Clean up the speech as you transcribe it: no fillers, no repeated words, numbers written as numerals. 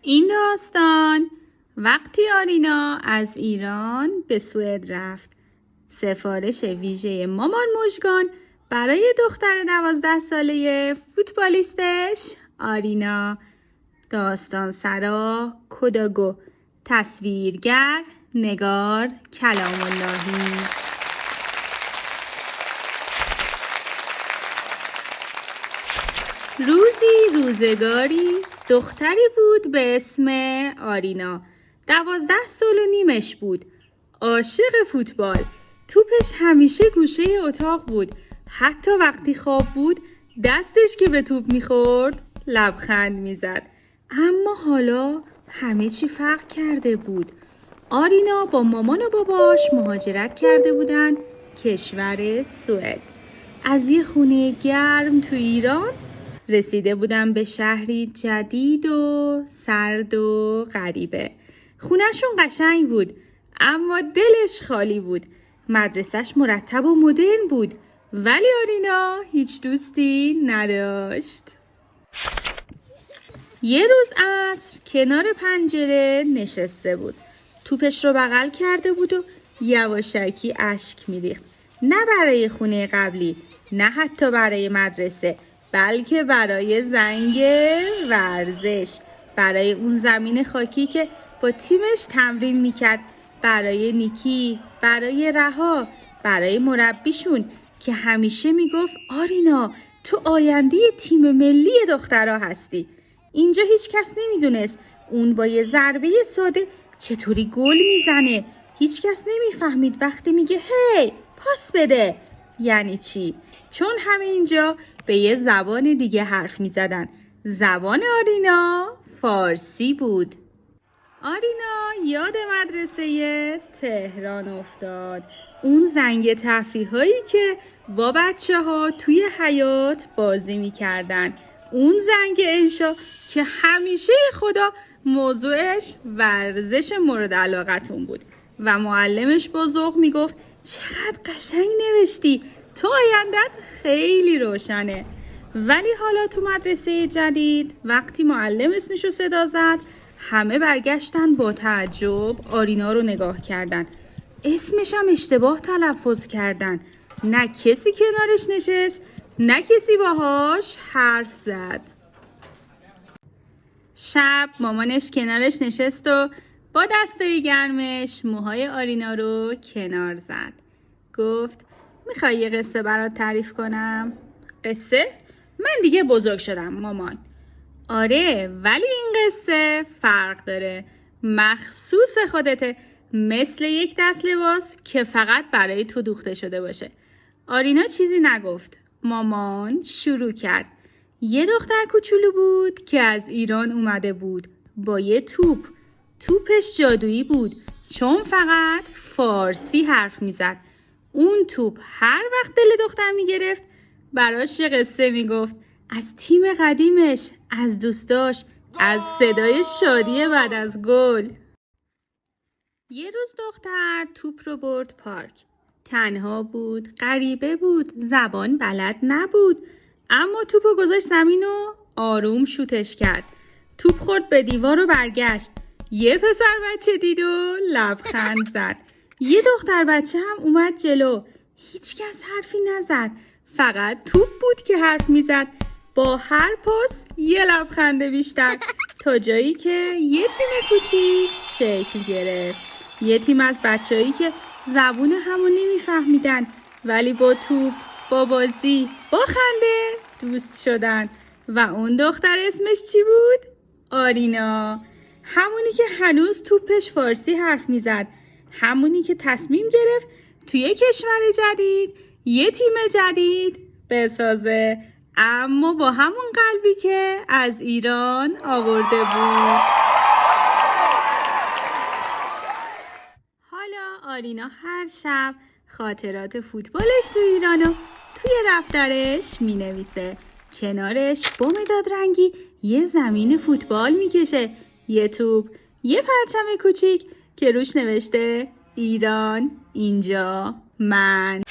این داستان وقتی آرینا از ایران به سوئد رفت. سفارش ویژه مامان مژگان برای دختر 12 ساله فوتبالیستش آرینا. داستان سرا کوداگو، تصویرگر نگار کلام اللهی. روزگاری دختری بود به اسم آرینا. 12 سال و نیمش بود. عاشق فوتبال. توپش همیشه گوشه اتاق بود. حتی وقتی خواب بود دستش که به توپ میخورد لبخند میزد. اما حالا همه چی فرق کرده بود. آرینا با مامان و باباش مهاجرت کرده بودن کشور سوئد. از یه خونه گرم تو ایران رسیده بودن به شهری جدید و سرد و غریبه. خونهشون قشنگ بود اما دلش خالی بود. مدرسهش مرتب و مدرن بود ولی آرینا هیچ دوستی نداشت. یه روز عصر کنار پنجره نشسته بود. توپش رو بغل کرده بود و یواشکی اشک میریخت. نه برای خونه قبلی، نه حتی برای مدرسه، بلکه برای زنگ ورزش، برای اون زمین خاکی که با تیمش تمرین میکرد، برای نیکی، برای رها، برای مربیشون که همیشه میگفت آرینا تو آینده تیم ملی دخترها هستی. اینجا هیچ کس نمیدونست اون با یه ضربه ساده چطوری گل میزنه. هیچ کس نمیفهمید وقتی میگه هی پاس بده یعنی چی، چون همه اینجا به یه زبان دیگه حرف میزدن. زبان آرینا فارسی بود. آرینا یاد مدرسه تهران افتاد. اون زنگ تفریح هایی که با بچه ها توی حیاط بازی میکردن. اون زنگ انشا که همیشه خدا موضوعش ورزش مورد علاقتون بود و معلمش با ذوق میگفت چقدر قشنگ نوشتی، تو آیندت خیلی روشنه. ولی حالا تو مدرسه جدید وقتی معلم اسمشو صدا زد همه برگشتن با تعجب آرینا رو نگاه کردن. اسمش هم اشتباه تلفظ کردن. نه کسی کنارش نشست نه کسی باهاش حرف زد. شب مامانش کنارش نشست و با دستای گرمش موهای آرینا رو کنار زد. گفت میخوای یه قصه برات تعریف کنم؟ قصه؟ من دیگه بزرگ شدم مامان. آره ولی این قصه فرق داره. مخصوص خودته، مثل یک دست لباس که فقط برای تو دوخته شده باشه. آرینا چیزی نگفت. مامان شروع کرد. یه دختر کوچولو بود که از ایران اومده بود با یه توپ. توپش جادویی بود چون فقط فارسی حرف میزد. اون توپ هر وقت دل دختر میگرفت براش یه قصه میگفت. از تیم قدیمش، از دوستاش، از صدای شادی بعد از گل. یه روز دختر توپ رو برد پارک. تنها بود، غریبه بود، زبان بلد نبود. اما توپ رو گذاشت زمین و آروم شوتش کرد. توپ خورد به دیوار و برگشت. یه پسر بچه دید و لبخند زد. یه دختر بچه هم اومد جلو. هیچ کس حرفی نزد. فقط توپ بود که حرف میزد. با هر پاس یه لبخند بیشتر تا جایی که یه تیم کوچیک شکل گرفت. یه تیم از بچه‌هایی که زبون همو نمیفهمیدن ولی با توپ، با بازی، با خنده دوست شدن. و اون دختر اسمش چی بود؟ آرینا. همونی که هنوز توپش فارسی حرف میزد. همونی که تصمیم گرفت توی کشور جدید یه تیم جدید بسازه، اما با همون قلبی که از ایران آورده بود. حالا آرینا هر شب خاطرات فوتبالش تو ایرانو توی دفترش می نویسه. کنارش با مداد رنگی یه زمین فوتبال میکشه، یه توپ، یه پرچم کوچیک که روش نوشته ایران اینجا من.